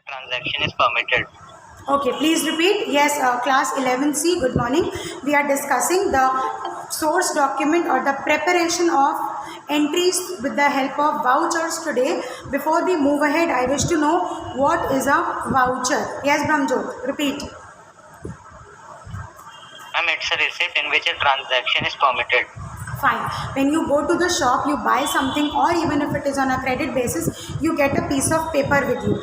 transaction is permitted. Okay, please repeat. Yes, class 11C, good morning. We are discussing the source document or the preparation of entries with the help of vouchers today. Before we move ahead, I wish to know what is a voucher. Yes, Brahmjot, repeat. It's a receipt in which a transaction is permitted. Fine. When you go to the shop, you buy something, or even if it is on a credit basis, you get a piece of paper with you.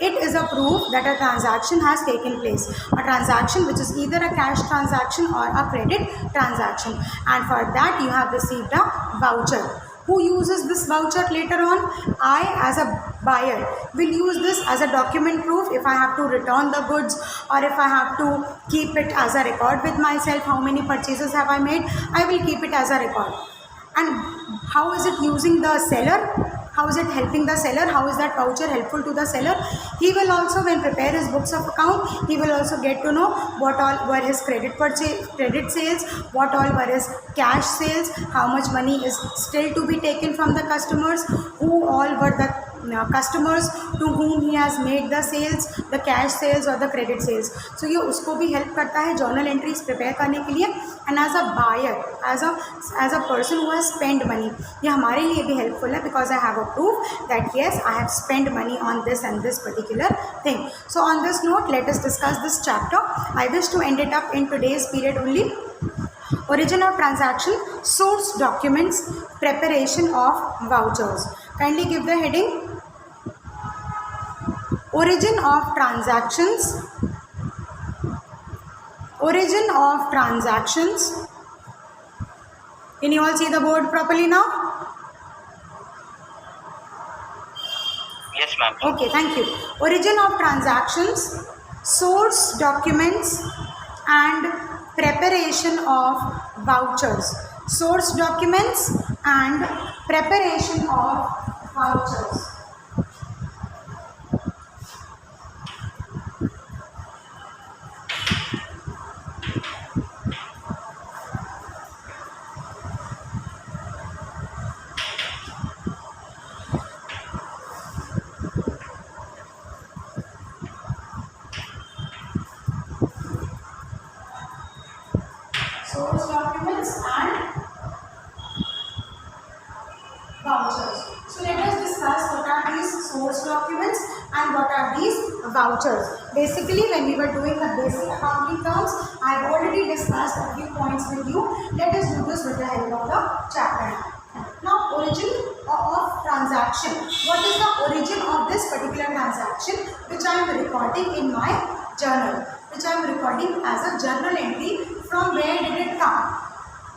It is a proof that a transaction has taken place. A transaction which is either a cash transaction or a credit transaction. And for that, you have received a voucher. Who uses this voucher later on? I, as a buyer, will use this as a document proof if I have to return the goods, or if I have to keep it as a record with myself. How many purchases have I made? I will keep it as a record. And how is it using the seller? How is it helping the seller? How is that voucher helpful to the seller? He will also, when prepare his books of account, he will also get to know what all were his credit sales, what all were his cash sales, how much money is still to be taken from the customers, who all were the customers to whom he has made the sales, the cash sales or the credit sales. So ये उसको भी help करता है journal entries prepare करने के लिए. And as a buyer, as a person who has spent money, ये हमारे लिए भी helpful है, because I have a proof that yes, I have spent money on this and this particular thing. So on this note, let us discuss this chapter. I wish to end it up in today's period only. Origin of transaction, source documents, preparation of vouchers. Kindly give the heading. Origin of transactions. Origin of transactions. Can you all see the board properly now? Yes, ma'am. Okay, thank you. Origin of transactions, source documents and preparation of vouchers. Source documents and preparation of vouchers. Source documents and vouchers. So let us discuss what are these source documents and what are these vouchers. Basically, when we were doing the basic accounting terms, I have already discussed a few points with you. Let us do this with the help of the chapter. Now, origin of transaction. What is the origin of this particular transaction which I am recording in my journal, which I am recording as a journal entry? From where did it come?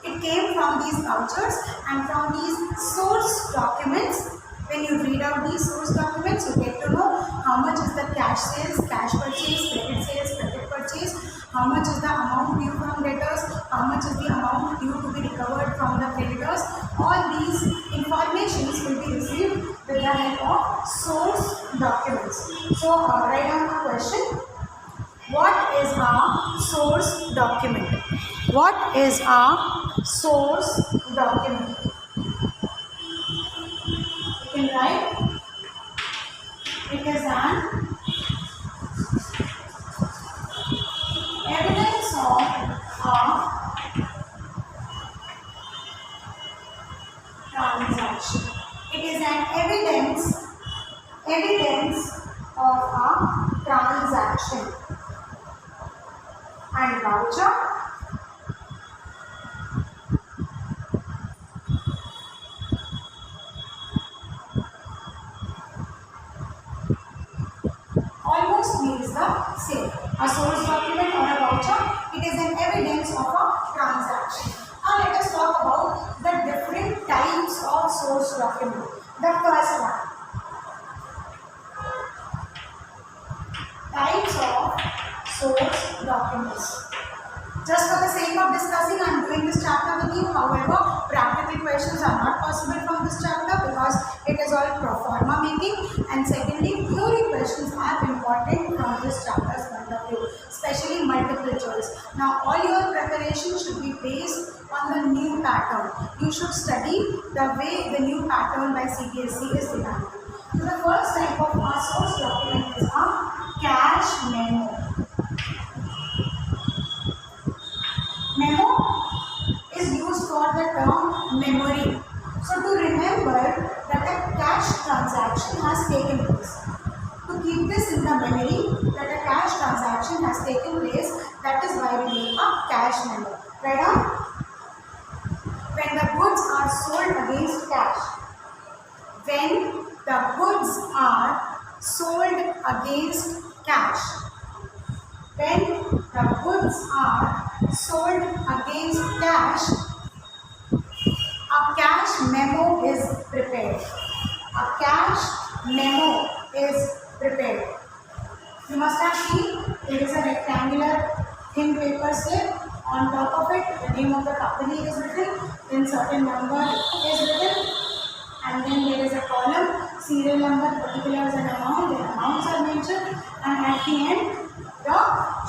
It came from these vouchers and from these source documents. When you read out these source documents, you get to know how much is the cash sales, cash purchase, credit purchase, how much is the amount due from debtors, how much is the amount due to be recovered from the creditors. All these informations will be received with the help of source documents. So, write down a question. What is a source document? What is a source document? You can write. It is an evidence of a transaction. It is an evidence of a transaction. And voucher, almost means the same. A source document or a voucher, it is an evidence of a transaction. Now let us talk about the different types of source document. The first one, types of source documents. Just for the sake of discussing, I am doing this chapter with you. However, practical questions are not possible from this chapter because it is all pro forma making. And secondly, theory questions are important from this chapter's point of view, especially multiple choice. Now, all your preparation should be based on the new pattern. You should study the way the new pattern by CBSE is designed. So, the first type of our source document is a keep this in the memory that a cash transaction has taken place. That is why we make a cash memo. Right on? When the goods are sold against cash. When the goods are sold against cash. When the goods are sold against cash, a cash memo is prepared. A cash memo is prepared. You must have seen there is a rectangular thin paper slip. On top of it, the name of the company is written, then certain number is written, and then there is a column, serial number, particulars and amount, then amounts are mentioned, and at the end, the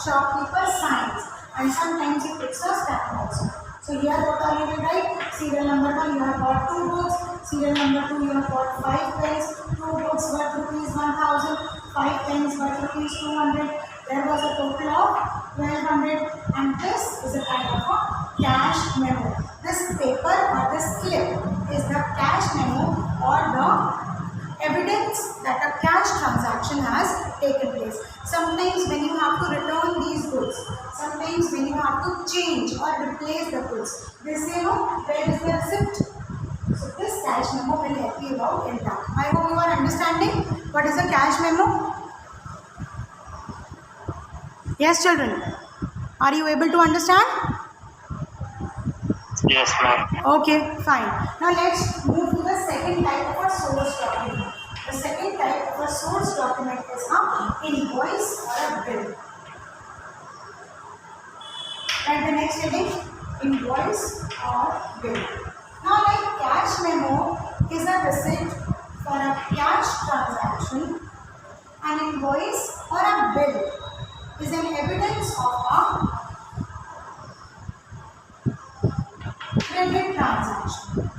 shopkeeper signs, and sometimes he puts a stamp also. So here what are you will write? Serial number 1, you have bought 2 books. Serial number 2, you have bought 5 pens. 2 books worth rupees 1000. 5 pens worth rupees 200. There was a total of 1200, and this is a kind of a cash memo. This paper or this slip is the cash memo or the evidence that a cash transaction has taken place. Sometimes when you have to return these goods, sometimes when you have to change or replace the goods, they say, no, where is the receipt? So this cash memo will help you out in that. I hope you are understanding what is a cash memo. Yes, children. Are you able to understand? Yes, ma'am. Okay, fine. Now let's move to the second type of a source document. The second type of a source document is an invoice or a bill. And the next heading, invoice or bill. Now, like cash memo is a receipt for a cash transaction, an invoice or a bill is an evidence of a credit transaction.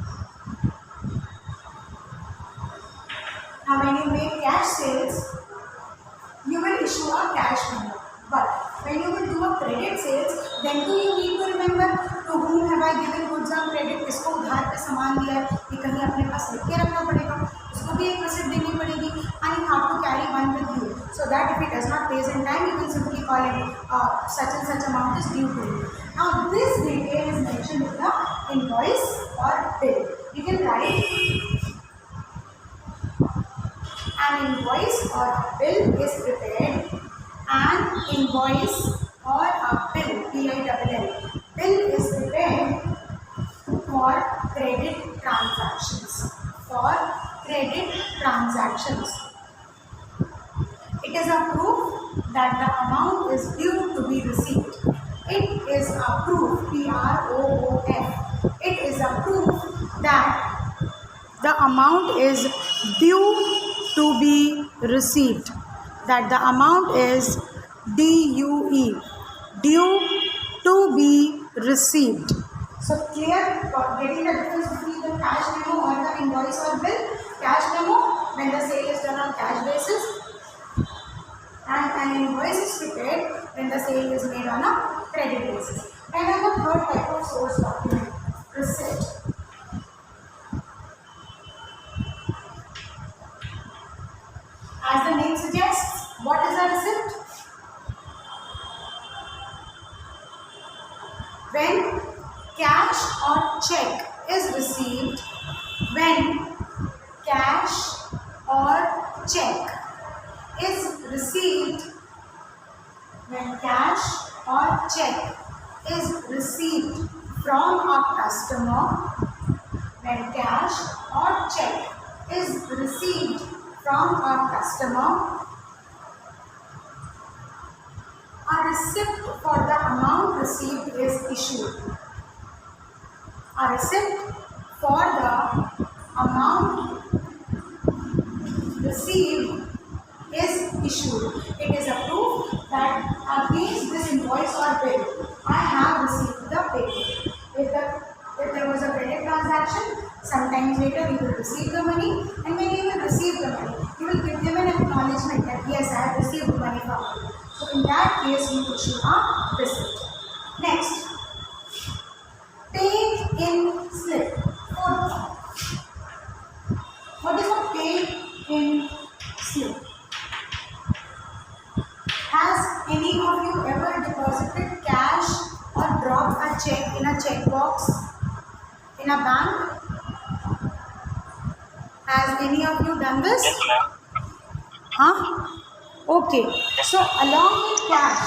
Now, when you make cash sales, you will issue a cash memo. But when you will do a credit sales, then do you need to remember to whom have I given goods on credit, किसको उधार पे सामान दिया है, ये कहीं अपने पास लिख के रखना पड़ेगा, उसको भी एक receipt देनी पड़ेगी, and you have to carry one with you, so that if it does not pay in time, you can simply call it such and such amount is due to you. Now this detail is mentioned in the invoice or bill. You can write an invoice or a bill is prepared. An invoice or a bill, bill, is prepared for credit transactions. For credit transactions, it is a proof that the amount is due to be received. It is a proof, P-R-O-O-F. It is a proof that the amount is due to be received. That the amount is D-U-E, due to be received. So clear, getting the difference between the cash memo or the invoice or bill. Cash memo, when the sale is done on cash basis, and an invoice is prepared when the sale is made on a credit basis. And then the third type of source document, receipt. As the name suggests, what is a receipt? When cash or check is received, when cash or check is received, when cash or check is received from a customer, when cash or check is received from a customer, a receipt for the amount received is issued. A receipt for the amount received is issued. It is a proof that against this invoice or bill, I have received the payment. If there was a credit transaction, sometimes later you will receive the money, and when you will receive the money, you will give them an acknowledgement that yes, I have received money from you. So in that case, you issue a receipt. Next, paid in slip. What is a paid in slip? of you ever deposited cash or dropped a check in a check box in a bank? Has any of you done this? Yes, ma'am. Huh? Okay. So along with cash,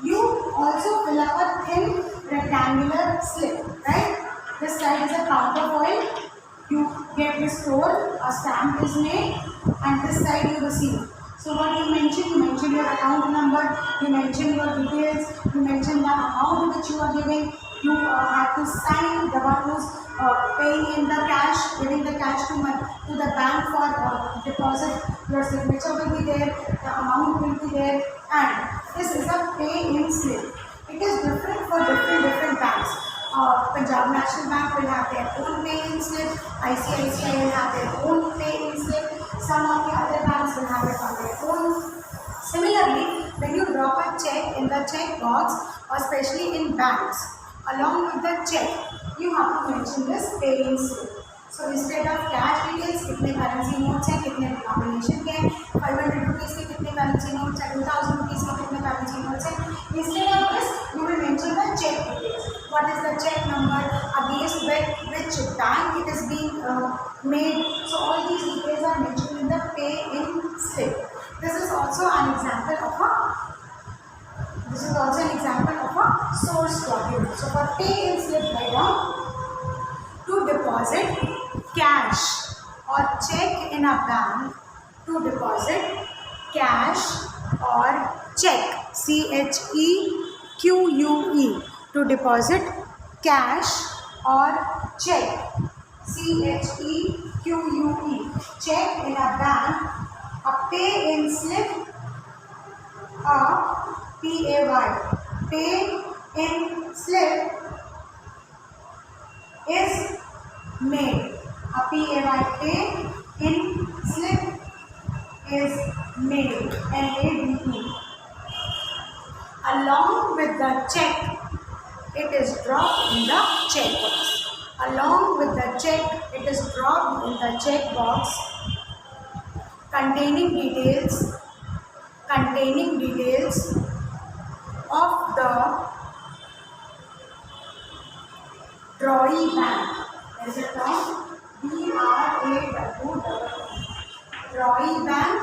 you also fill up a thin rectangular slip, right? This side is a counterfoil. You get this roll, a stamp is made, and this side you receive. So what you mention your account number, you mention your details, you mention the amount which you are giving. You have to sign the one who's paying in the cash, giving the cash to the bank for deposit. Your signature will be there, the amount will be there, and this is a pay-in slip. It is different for different banks. Punjab National Bank will have their own pay-in slip. ICICI will have their own pay-in slip. Some of the other banks will have it on their own. Similarly, when you drop a check in the check box, or especially in banks, along with the check, you have to mention this pay-in slip. So instead of cash details, कितने currency notes हैं, कितने denomination के हैं, 500 rupees के कितने currency notes हैं, 2000 rupees के कितने currency notes हैं, instead of this, you will mention the check details. What is the check number, against which bank it is being made. So all these details are mentioned in the pay-in slip. This is also an example of a source document. So for pay-in slip, write down to deposit cash or check in a bank, to deposit cash or check, CHEQUE, to deposit cash or check, CHEQUE, check in a bank, a pay-in slip, a PAY, pay-in slip is made. A PAY, pay-in slip is made. MADE. Along with the check, it is dropped in the check box. Along with the check, it is dropped in the check box containing details of the drawee bank. There is a term, DRAWW. Drawee bank,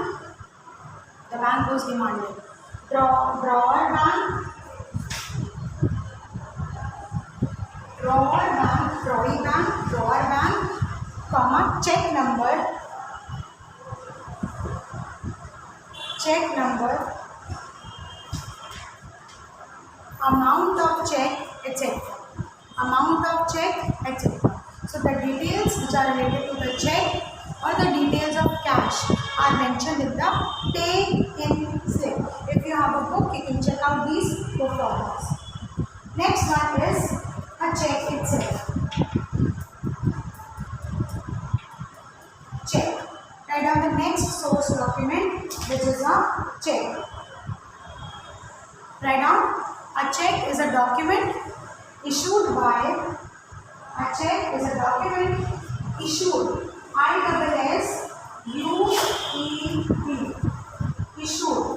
the bank was demanded. Drawer bank, drawee bank, drawer bank, comma, check number, amount of check, etc. So the details which are related to the check or the details of cash are mentioned in the pay-in slip. If you have a book, you can check out these two formats. Next one is a check itself. Check. Write down the next source document, which is a check. Write down, a check is a document issued by, ISSUED, issued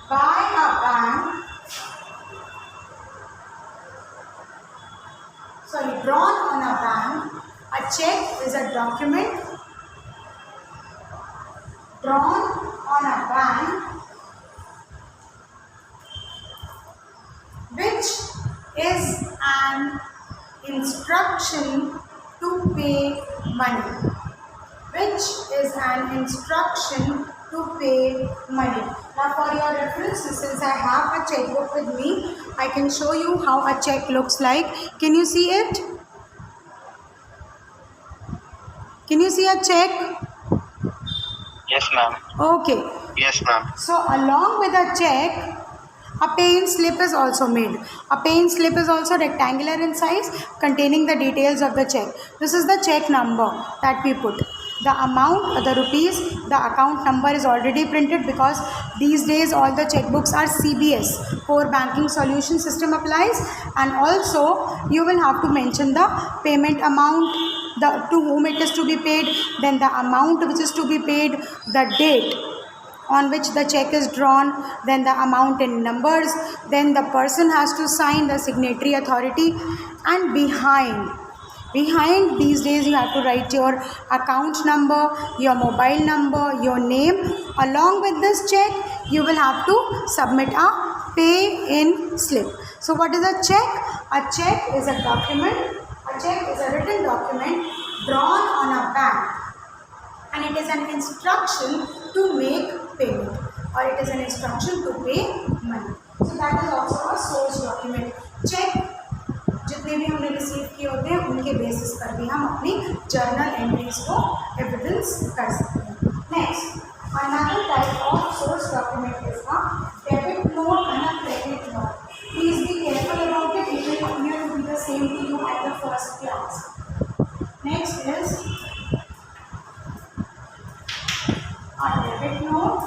by a bank, drawn on a bank. A check is a document drawn on a bank which is an instruction to pay money. Now for your reference, since I have a checkbook with me, I can show you how a check looks like. Can you see it? Can you see a check? Yes, ma'am. Okay. Yes, ma'am. So along with a check, a pay-in slip is also made. A pay-in slip is also rectangular in size, containing the details of the check. This is the check number that we put. The amount, the rupees, the account number is already printed because these days all the checkbooks are CBS, Core Banking Solution System applies, and also you will have to mention the payment amount, to whom it is to be paid, then the amount which is to be paid, the date, on which the check is drawn, then the amount in numbers, then the person has to sign, the signatory authority, and behind these days you have to write your account number, your mobile number, your name. Along with this check, you will have to submit a pay-in slip. So what is a check? A check is a document, a check is a written document drawn on a bank, and it is an instruction to make payment, or it is an instruction to pay money. So that is also a source document. Check जितने भी हमने receive किए होते हैं उनके basis पर भी हम अपनी जर्नल एंट्रीज को एविडेंस कर सकते हैं. Next, another type of source document is a debit note and a credit note. Please be careful about it. It will appear to be the same to you at the first class. Next is a debit note.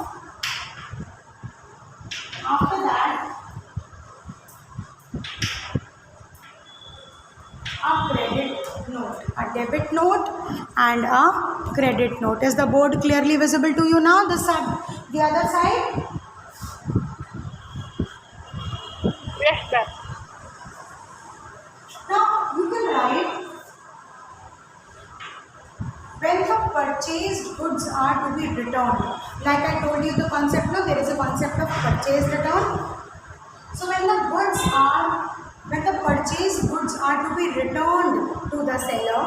After that, a credit note, a debit note and a credit note. Is the board clearly visible to you now? The other side? Yes, sir. Now you can write, when the purchased goods are to be returned. Like I told you the concept, no, there is a concept of purchase return. So when the purchased goods are to be returned to the seller,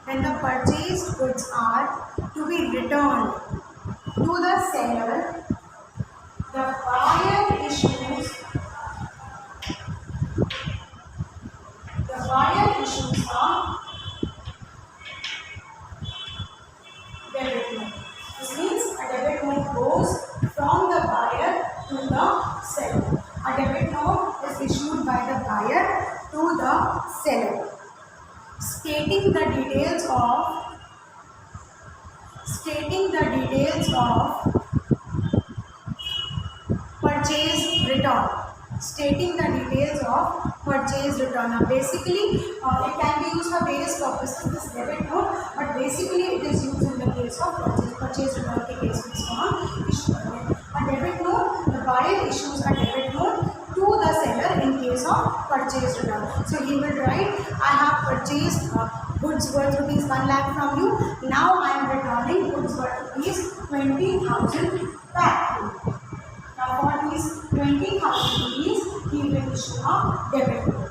when the purchased goods are to be returned to the seller, the buyer issues a debit note. This means a debit note goes from the buyer to the seller. A debit note is issued by the buyer to the seller, stating the details of purchase return. Now basically it can be used for various purposes, this debit note, but basically it is used in the case of purchase return के case में इसको हम issue करते हैं. A debit note, the buyer issues a debit note to the seller in case of purchase return. So he will write, I have purchased goods worth rupees 1 lakh from you. Now I am returning goods worth rupees 20,000 back to you. Now for these 20,000 rupees, he will issue a debit note.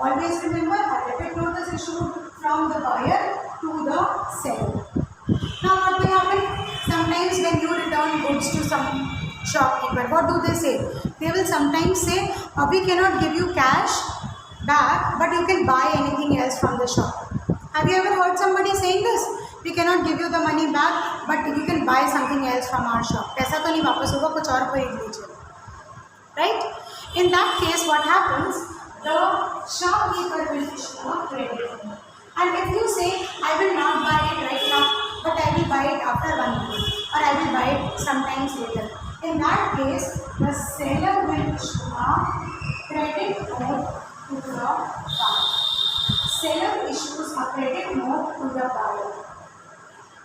Always remember, a debit note is issued from the buyer to the seller. Now what will happen? Sometimes when you return goods to some shopkeeper, what do they say? They will sometimes say, we cannot give you cash back, but you can buy anything else from the shop. Have you ever heard somebody saying this? We cannot give you the money back, but you can buy something else from our shop. पैसा तो नहीं वापस होगा, कुछ और खरीद लीजिए. Right? In that case, what happens? The shopkeeper will issue a credit note. And if you say, I will not buy it right now, but I will buy it after 1 month, or I will buy it sometimes later. In that case, the seller will issue a credit note to the buyer. Seller issues a credit note to the buyer.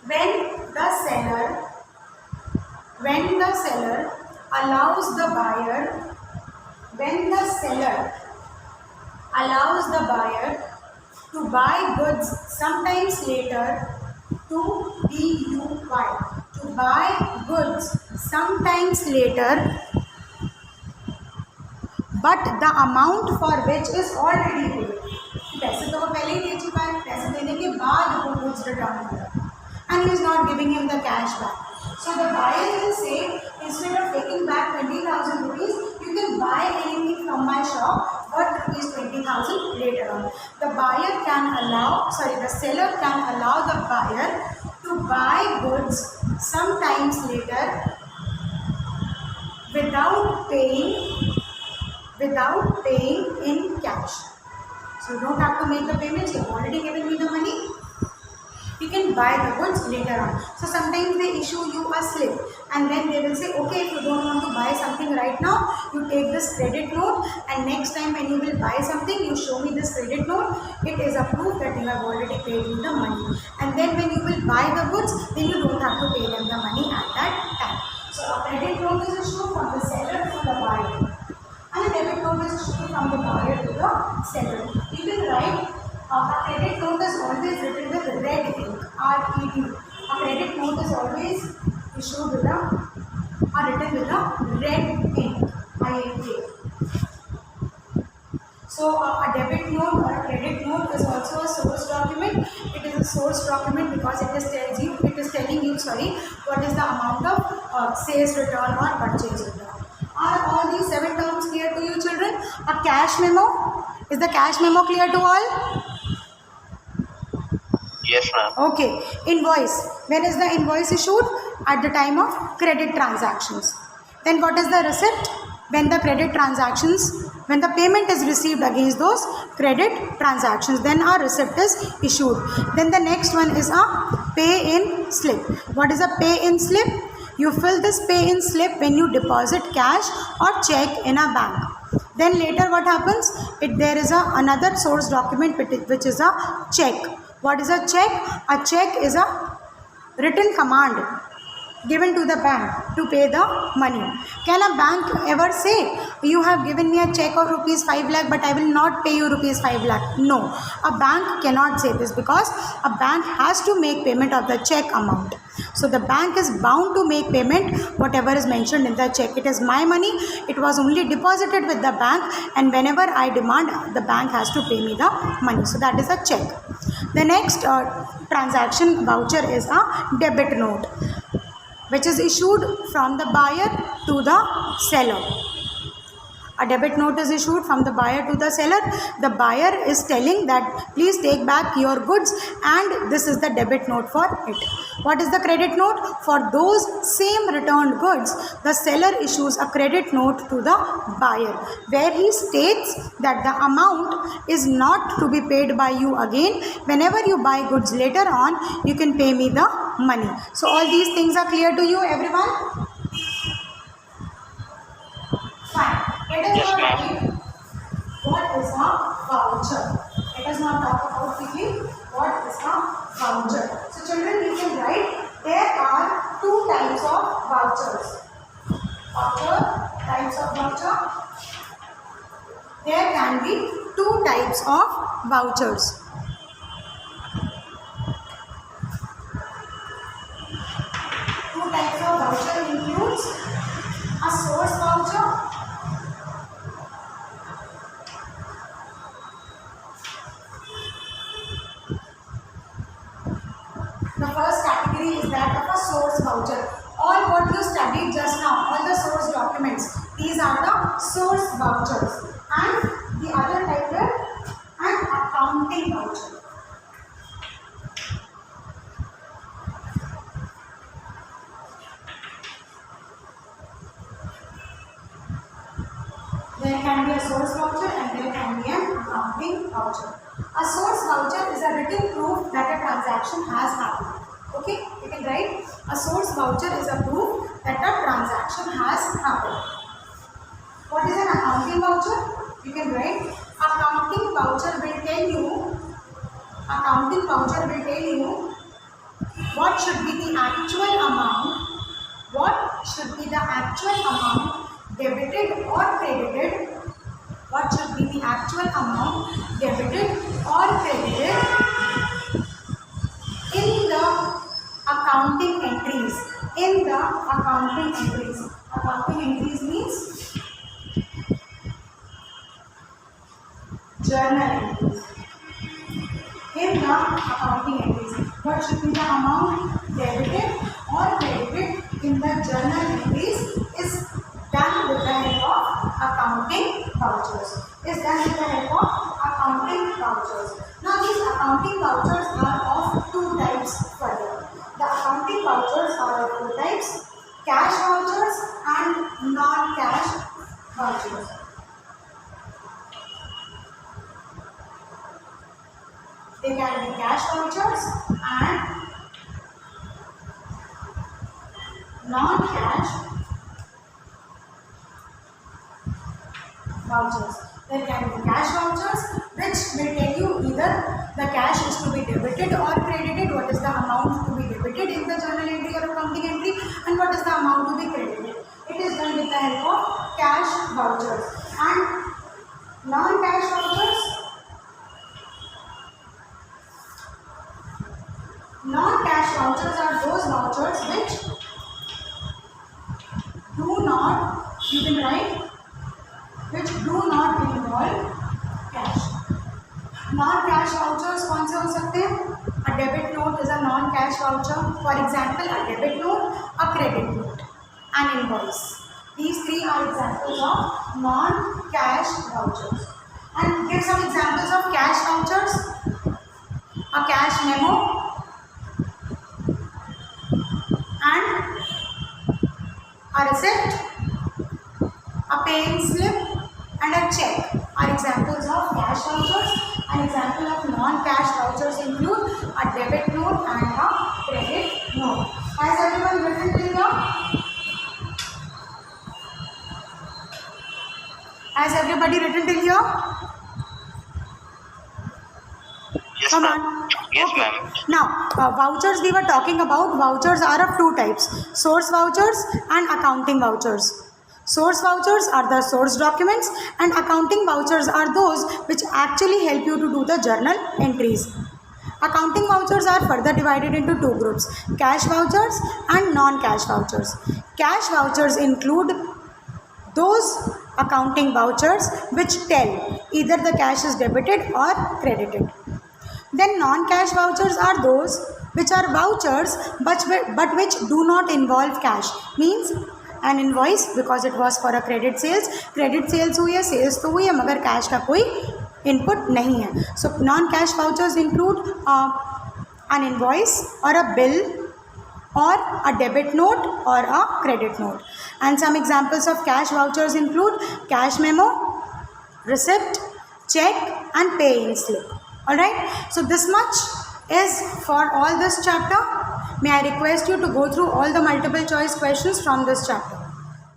When the seller allows the buyer to buy goods sometimes later to BUY, to buy goods sometimes later, but the amount for which is already paid. पैसे तो वो पहले ही दे चुका है, पैसे देने के बाद वो goods return करेगा, and he is not giving him the cash back. So the buyer will say, instead of taking back 20,000 rupees, you can buy anything from my shop worth rupees 20,000 later on. The seller can allow the buyer to buy goods sometimes later without paying in cash. So you don't have to make the payments, you have already given me the money. You can buy the goods later on. So sometimes they issue you a slip, and then they will say, okay, if you don't want to buy something right now, you take this credit note, and next time when you will buy something, you show me this credit note. It is a proof that you have already paid me the money. And then when you will buy the goods, then you don't have to pay them the money at that time. So a seller. You can write a credit note is always written with red ink, R-E-D. A credit note is always issued with written with a red ink, I-N-K. So a debit note or a credit note is also a source document. It is a source document because it is telling you what is the amount of sales return or purchase return. Are all these 7 terms clear to you, children? A cash memo, is the cash memo clear to all? Yes, ma'am. Okay. Invoice, when is the invoice issued? At the time of credit transactions. Then what is the receipt? When the credit transactions, when the payment is received against those credit transactions, then a receipt is issued. Then the next one is a pay-in slip. What is a pay-in slip? You fill this pay-in slip when you deposit cash or check in a bank. Then later what happens? There is another source document which is a check. What is a check? A check is a written command given to the bank to pay the money. Can a bank ever say, you have given me a check of rupees 5 lakh but I will not pay you rupees 5 lakh? No, a bank cannot say this because a bank has to make payment of the check amount. So the bank is bound to make payment whatever is mentioned in the check. It is my money, it was only deposited with the bank, and whenever I demand, the bank has to pay me the money. So that is a check. The next transaction voucher is a debit note, which is issued from the buyer to the seller. A debit note is issued from the buyer to the seller. The buyer is telling that please take back your goods and this is the debit note for it. What is the credit note? For those same returned goods, the seller issues a credit note to the buyer where he states that the amount is not to be paid by you again. Whenever you buy goods later on, you can pay me the money. So all these things are clear to you, everyone? Fine. Let us Yes, now ma'am. read what is a voucher. Let us now talk about quickly what is a voucher. So children, you can write there are 2 types of vouchers. Types of voucher. There can be 2 types of vouchers. Two types of voucher includes a source voucher . The first category is that of a source voucher. All what you studied just now, all the source documents, these are the source vouchers. And the other type is an accounting voucher. There can be a source voucher and there can be an accounting voucher. A source voucher is a written proof that a transaction has happened. Okay, you can write a source voucher is a proof that a transaction has happened. What is an accounting voucher? You can write accounting voucher will tell you what should be the actual amount debited or credited. What should be the actual amount debited or credited in the accounting entries. Accounting entries means journal entries. In the accounting entries, what should be the amount debited or credited in the journal entries is done with the help of accounting vouchers. Now these accounting vouchers are of 2 types further. The accounting vouchers are of 2 types: cash vouchers and non-cash vouchers. They can be cash vouchers and non-cash vouchers. There can be cash vouchers which will tell you either the cash is to be debited or credited, what is the amount to be debited in the journal entry or accounting entry, and what is the amount to be credited. It is done with the help of cash vouchers. And non-cash vouchers, vouchers are those vouchers which do not, you can write, which do not involve cash. Non-cash vouchers कौन से हो सकते हैं? A debit note is a non-cash voucher. For example, a debit note, a credit note, an invoice. These three are examples of non-cash vouchers. And give some examples of cash vouchers. A cash memo and a receipt, a paying slip and a check are examples of cash vouchers. An example of non-cash vouchers include a debit note and a credit note. Has everyone written till here? Has everybody written till here? Yes, Come ma'am. on. Yes, Okay. ma'am. Now, vouchers we were talking about. Vouchers are of two types: source vouchers and accounting vouchers. Source vouchers are the source documents, and accounting vouchers are those which actually help you to do the journal entries. Accounting vouchers are further divided into two groups: cash vouchers and non-cash vouchers. Cash vouchers include those accounting vouchers which tell either the cash is debited or credited. Then non-cash vouchers are those which are vouchers but which do not involve cash. Means an invoice because it was for a credit sales हुई है, sales तो हुई है मगर cash का कोई input नहीं है. So non-cash vouchers include an invoice or a bill or a debit note or a credit note. And some examples of cash vouchers include cash memo, receipt, check and paying slip. Alright, so this much is for all this chapter. May I request you to go through all the multiple choice questions from this chapter.